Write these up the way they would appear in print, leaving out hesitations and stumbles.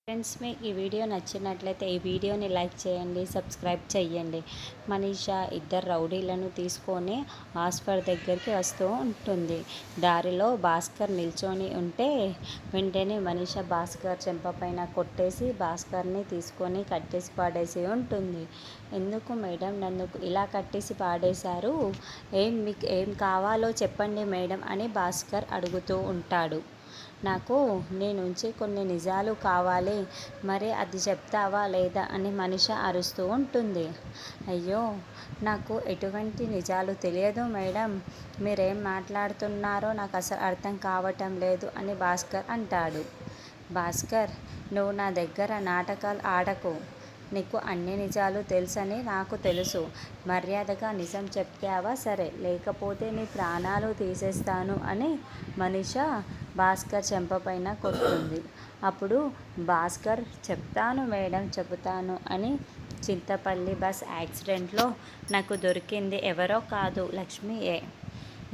Friends, మీకు ఈ video నచ్చినట్లయితే ఈ వీడియోని లైక్ చేయండి, సబ్స్క్రైబ్ చేయండి. మనీషా ఇద్దరు రౌడీలను తీసుకొని హాస్పిటల్ దగ్గరికి వస్తూ ఉంటుంది. దారిలో భాస్కర్ నిల్చొని ఉంటే వెంటనే మనీషా భాస్కర్ చెంపపైన కొట్టేసి భాస్కర్ని తీసుకొని కట్టేసి పాడేసి ఉంటుంది. ఎందుకు మేడం నన్ను ఇలా కట్టేసి పాడేశారు? మీకు ఏం కావాలో చెప్పండి మేడం అని భాస్కర్ అడుగుతూ ఉంటాడు. నాకు నీ నుంచి కొన్ని నిజాలు కావాలి, మరి అది చెప్తావా లేదా అని మనీషా అరుస్తూ ఉంటుంది. అయ్యో, నాకు ఎటువంటి నిజాలు తెలియదు మేడం, మీరేం మాట్లాడుతున్నారో నాకు అసలు అర్థం కావటం లేదు అని భాస్కర్ అంటాడు. భాస్కర్, నువ్వు నా దగ్గర నాటకాలు ఆడకు. నీకు అన్ని నిజాలు తెలుసని నాకు తెలుసు. మర్యాదగా నిజం చెప్తావా సరే, లేకపోతే నీ ప్రాణాలు తీసేస్తాను అని మనీషా భాస్కర్ చెంపపైన కొడుతుంది. అప్పుడు భాస్కర్ చెప్తాను మేడం, చెబుతాను అని చింతపల్లి బస్ యాక్సిడెంట్లో నాకు దొరికింది ఎవరో కాదు, లక్ష్మియే.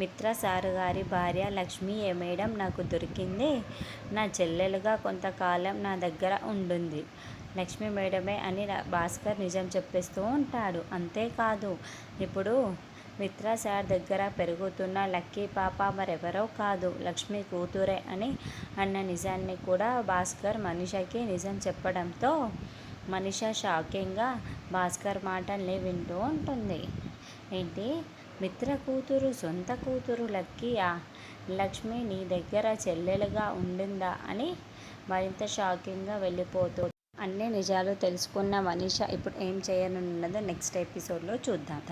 మిత్ర సారు గారి భార్య లక్ష్మియే మేడం నాకు దొరికింది. నా చెల్లెలుగా కొంతకాలం నా దగ్గర ఉండింది లక్ష్మి మేడమే అని భాస్కర్ నిజం చెప్పేస్తూ ఉంటాడు. అంతేకాదు, ఇప్పుడు మిత్రా సార్ దగ్గర పెరుగుతున్న లక్కీ పాప మరెవరో కాదు, లక్ష్మి కూతురే అని అన్న నిజాన్ని కూడా భాస్కర్ మనీషాకి నిజం చెప్పడంతో మనీషా షాకింగ్గా భాస్కర్ మాటల్ని వింటూ ఉంటుంది. ఏంటి, మిత్ర కూతురు సొంత కూతురు లక్కీయా? లక్ష్మి నీ దగ్గర చెల్లెలుగా ఉండిందా అని మరింత షాకింగ్గా వెళ్ళిపోతూ అన్ని నిజాలు తెలుసుకున్న మనీషా ఇప్పుడు ఏం చేయనున్నదో నెక్స్ట్ ఎపిసోడ్లో చూద్దాం.